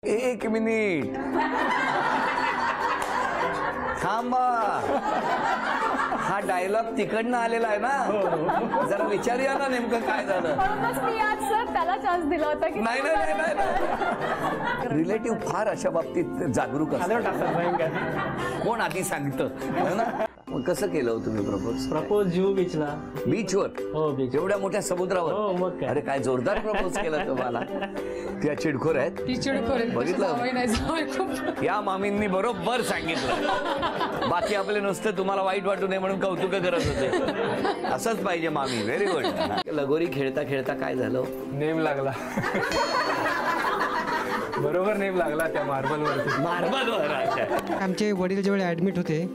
एक मिनिट थांबा, हा डायलॉग तिकडनं आलेला आहे ना, जरा विचारूया ना नेमकं काय झालं. त्याला चान्स दिला होता की नाही नाही नाही नाही, रिलेटिव्ह फार अशा बाबतीत जागरूक असतात. कोण आधी सांगतं ना. मग कसं केलं हो तुम्ही प्रपोज? प्रपोज जुहू बीचला. बीचवर? हो बीच. एवढ्या मोठ्या समुद्रावर? हो मग काय. अरे काय जोरदार प्रपोज केलं तुम्हाला. त्या चिडखोर आहेत, ती चिडखोर आहे. बघितलं या मामींनी बरोबर सांगितलं. बाकी आपले नुसतं तुम्हाला वाईट वाटू नये म्हणून कौतुक करत होते. असंच पाहिजे मामी. Very good. लगोरी खेळता खेळता काय झालं? नेम लागला. बरोबर नेम लागला त्या मार्बलवरती. मार्बलवर. आमचे वडील जेव्हा ॲडमिट होते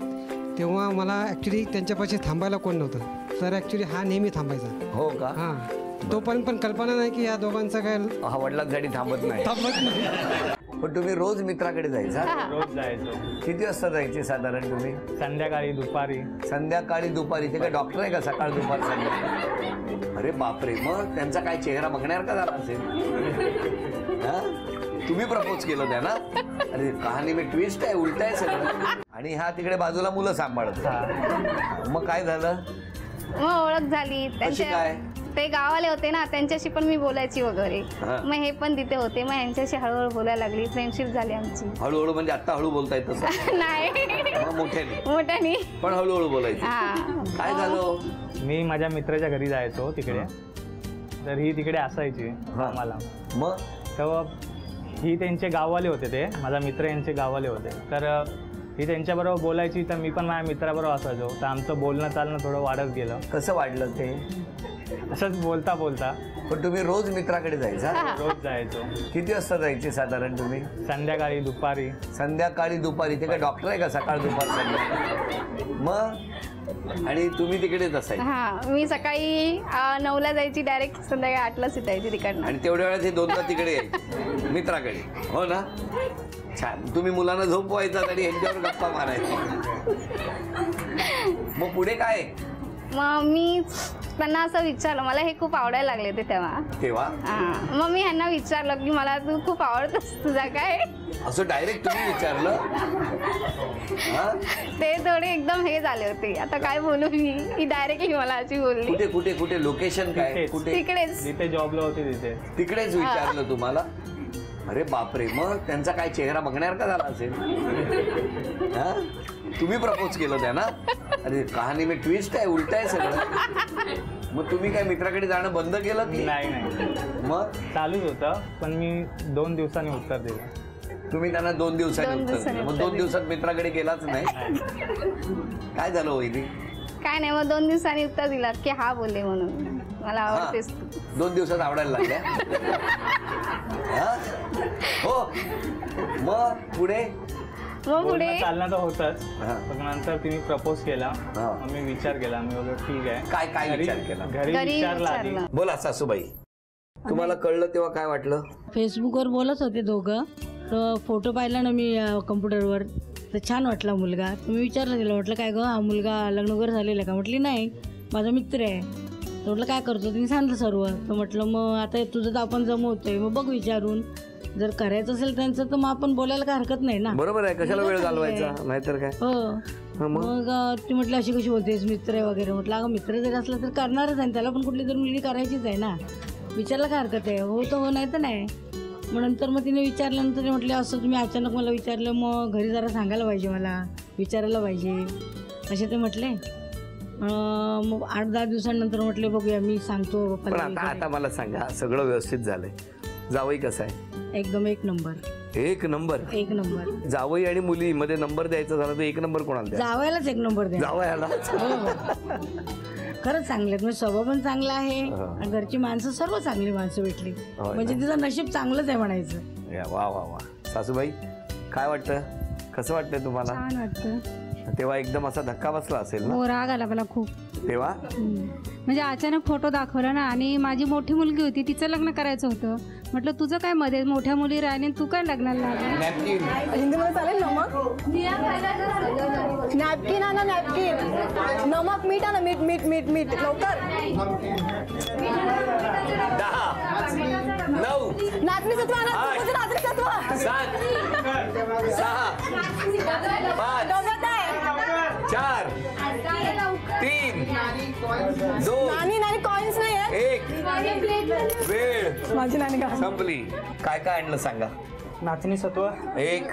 तेव्हा मला ॲक्च्युली त्यांच्यापाशी थांबायला कोण नव्हतं. तर ॲक्च्युली हा नेहमी थांबायचा. हो का? हां, तोपर्यंत पण कल्पना नाही की या दोघांचा काय हा वडिलांसाठी थांबत नाही. पण तुम्ही रोज मित्राकडे जायचा? रोज जायचो. किती वाजता जायचे साधारण तुम्ही? संध्याकाळी दुपारी. संध्याकाळी दुपारी. ते काय डॉक्टर आहे का सकाळ दुपार संध्याकाळी? अरे बापरे. मग त्यांचा काय चेहरा बघण्यासारखा झाला असेल. हा, तुम्ही प्रपोज केलं त्यांना? अरे कहाणी मी ट्विस्ट आहे, उलट आहे सगळं. आणि हा तिकडे बाजूला मुलं सांभाळत. मग काय झालं? मग ओळख झाली कशी काय? ते गावाले होते ना, त्यांच्याशी पण मी बोलायची वगैरे. मग हे पण तिथे होते, मग यांच्याशी हळूहळू बोलायला लागली. फ्रेंडशिप झाली आमची. हळूहळू म्हणजे आता हळू बोलता येत तसं? नाही, मोठ्याने पण हळूहळू बोलायची. काय झालं? मी माझ्या मित्राच्या घरी जायचो तिकडे. तर ही तिकडे असायची आम्हाला. मग तेव्हा ही त्यांचे गाववाले होते, ते माझा मित्र यांचे गाववाले होते. तर ही त्यांच्याबरोबर बोलायची, तर मी पण माझ्या मित्राबरोबर असायचो. तर आमचं बोलणं चालणं थोडं वाढत गेलं. कसं वाढलं ते? असंच बोलता बोलता. पण तुम्ही रोज मित्राकडे जायचा? रोज जायचो. किती वाजता जायचे साधारण तुम्ही? संध्याकाळी दुपारी. संध्याकाळी दुपारी. ते काय डॉक्टर आहे का सकाळ दुपार संध्याकाळी? मग आणि तुम्ही तिकडेच असायचे? हा, मी सकाळी 9ला जायची, डायरेक्ट संध्याकाळी 8लाच सुटायची तिकडनं. आणि तेवढ्या वेळात हे दोनदा तिकडे यायचे मित्राकडे, हो ना? छान. तुम्ही मुलांना झोपवायचा आणि यांच्यावर गप्पा मारायचा. मग पुढे काय? मग मी त्यांना असं विचारलं, मला हे खूप आवडायला लागले होते तेव्हा. मग मी ह्यांना विचारलं की मला तू खूप आवडतोस, तुझा काय? असं डायरेक्ट तुम्ही विचारलं? ते थोडे एकदम हे झाले होते, आता काय बोलू मी, की डायरेक्टली मला अशी बोलली. कुठे कुठे कुठे? लोकेशन काय? कुठे? तिकडेच. जिथे जॉबला होते तिथे. तिकडेच विचारलं तुम्हाला? अरे बापरे. मग त्यांचा काय चेहरा बघण्यासारखा झाला असेल. हा, तुम्ही प्रपोज केलं त्यांना? अरे कहाणी मी ट्विस्ट आहे, उलट आहे सगळं. मग तुम्ही काय मित्राकडे जाणं बंद केलं की? नाही. मग चालूच होतं, पण मी 2 दिवसांनी उत्तर दिलं. तुम्ही त्यांना 2 दिवसांनी उत्तर दिलं. मग 2 दिवसात मित्राकडे गेलाच नाही? काय झालं वहिनी? काय नाही, मग 2 दिवसांनी उत्तर दिला की हा बोलले म्हणून, मला आवडतेस तू. 2 दिवसात आवडायला लागल्या? हो. मग पुढे? मग पुढे चालणं तर होतच, पण नंतर तिने प्रपोज केला. मग मी विचार केला. मी बोललो ठीक आहे. काय काय विचार केला? घरी विचारला. बोला सासूबाई, तुम्हाला कळलं तेव्हा काय वाटलं? फेसबुकवर बोलत होते दोघं, तर फोटो पाहिला ना मी कम्प्युटरवर, तर छान वाटला मुलगा. तर मी विचारलं तिला, म्हटलं काय गं हा मुलगा लग्न वगैरे झालेलं का? म्हटली नाही, माझा मित्र आहे. तर म्हटलं काय करतो? तिने सांगितलं सर्व. तर म्हटलं मग आता तुझं तर आपण जमवतोय, मग बघ विचारून, जर करायचं असेल त्यांचं तर मग आपण बोलायला काय हरकत नाही ना. बरोबर आहे, कशाला वेळ घालवायचा, नाहीतर काय. हो. मग ती म्हटलं अशी कशी बोलतेस, मित्र आहे वगैरे. म्हटलं अगं मित्र जरी असला तर करणारच आहे, त्याला पण कुठली तरी मुलगी करायचीच आहे ना, विचारला काय हरकत आहे. हो तर हो, नाही तर नाही. मग नंतर मग तिने विचारल्यानंतर ते म्हटले असं तुम्ही अचानक मला विचारलं, मग घरी जरा सांगायला पाहिजे, मला विचारायला पाहिजे असे ते म्हटले. मग 8-10 दिवसांनंतर म्हटले बघूया, मी सांगतो. पण आता मला सांगा, सगळं व्यवस्थित झालंय? जावई कसं आहे? एकदम एक नंबर. एक नंबर? एक नंबर. जावई आणि मुली मध्ये नंबर द्यायचा झाला तर एक नंबर कोणाला द्या? जावयालाच एक नंबर द्या. जावयाला? खरंच चांगले आहेत, म्हणजे स्वभाव पण चांगला आहे आणि घरची माणसं सर्व चांगली माणसं भेटली, म्हणजे तिचं नशीब चांगलंच आहे म्हणायचं. वा वा वा. सासूबाई काय वाटतं, कसं वाटतंय तुम्हाला? छान वाटतं. तेव्हा एकदम असा धक्का बसला असेल ना? हो, राग आला मला खूप तेव्हा. म्हणजे अचानक फोटो दाखवला ना, आणि माझी मोठी मुलगी होती, तिचं लग्न करायचं होतं. म्हटलं तुझं काय मध्ये मोठ्या मुली राहिली, तू काय लग्नाला लागली? हिंदीमध्ये चालेल? नमक नॅपकिन आणा, नॅपकिन. नमक, मीठ आणा, मीठ मीठ मीठ मीठ लवकर. 10, 9, नाचणी सत्व आणा, नाचणी सत्व. 7, वेळ माझी नानी का संपली. काय काय आणलं सांगा. नाचणी सत्व, एक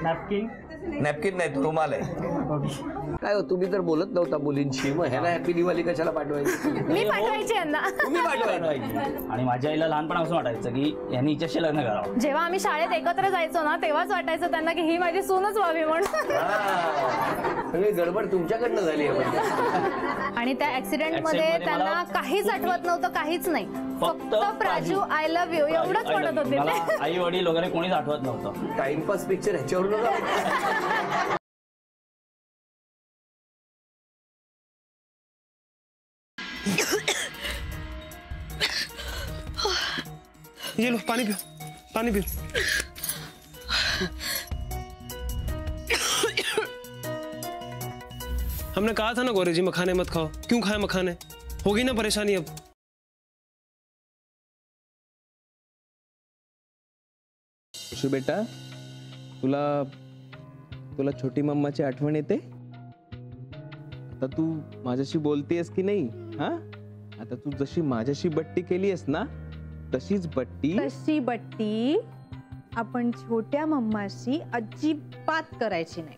नॅपकिन. नॅपकिन नाही तो रुमाल आहे. काय हो तुम्ही तर बोलत नव्हता मुलींशी, मग ह्याला हॅपी दिवाळी कशाला पाठवायची. मी पाठवायची यांना. तुम्ही पाठवायची. आणि माझ्या आईला लहानपणापासून वाटायचं की यांनी हिच्याशी लग्न करावं. जेव्हा आम्ही शाळेत एकत्र जायचो ना तेव्हाच वाटायचं त्यांना की ही माझी सूनच व्हावी म्हणून. सगळी गडबड तुमच्याकडनं झाली आहे. आणि त्या ऍक्सिडेंट मध्ये त्यांना काहीच आठवत नव्हतं, काहीच नाही. फक्त प्राजू आय लव्ह यू एवढंच म्हणत होते मला ते. आई वडील वगैरे कोणीच आठवत नव्हतं. टाइमपास पिक्चर ह्याच्यावर ये लो पानी पियो, पानी पियो. हमने कहा था ना गौरी जी मखाने मत खाओ. क्यों खाए मखाने? होगी ना परेशानी अब. बेटा तुला तुला छोटी मम्माची आठवण येते. आता तू माझ्याशी बोलतेस की नाही. हा आता तू जशी माझ्याशी बट्टी केलीस ना तशीच बट्टी आपण छोट्या मम्माशी अजिबात करायची नाही.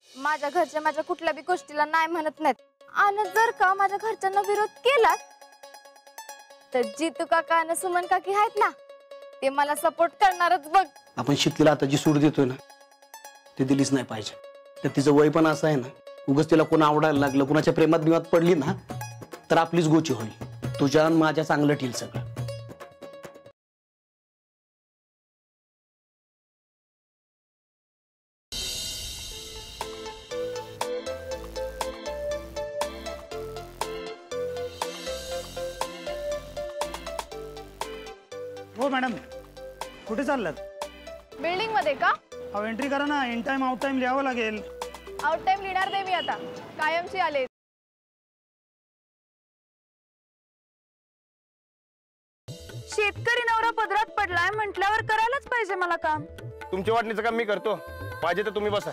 माझ्या घरचे माझ्या कुठल्या बी गोष्टीला नाही म्हणत नाहीत. आणि जर का माझ्या घरच्यांना विरोध केला तर जितू काका आणि सुमन काकी आहेत ना ते मला सपोर्ट करणारच बघ. आपण शीतलीला आता जी सूट देतोय ना ते दिलीच नाही पाहिजे. तर तिचं वय पण असं आहे ना, उगाच तिला कोण आवडायला लागलं, कुणाच्या प्रेमात बिमात पडली ना तर आपलीच गोची होईल. तुझ्या आणि माझ्या चांगलं ठेल सगळं. हो मॅडम, कुठे चाललात? बिल्डिंग मध्ये का? अहो एंट्री करा ना. इन टाइम आउट टाइम लिहावं लागेल. आउट टाइम लिहिणार नाही मी आता, कायमची आले. शेतकरी नवरा पदरात पडलाय म्हटल्यावर करायलाच पाहिजे मला काम. तुमच्या वाटणीचं काम मी करतो, पाहिजे तर तुम्ही बसा.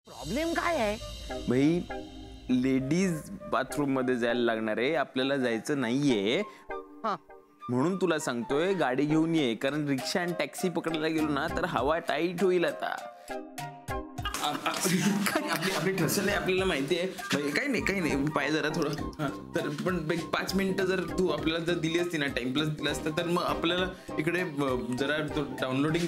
प्रॉब्लेम काय आहे भाई. लेडीज बाथरूम मध्ये जायला लागणार आहे, आपल्याला जायचं नाहीये. म्हणून तुला सांगतोय गाडी घेऊन ये, कारण रिक्षा आणि टॅक्सी पकडायला गेलो ना तर हवा टाईट होईल. आता आपली ठसल आहे, आपल्याला माहिती आहे. काही नाही पाय जरा थोडं. तर पण 5 मिनिटं जर तू आपल्याला जर दिली असती ना, टाइम प्लस दिला असता तर मग आपल्याला इकडे जरा डाउनलोडिंग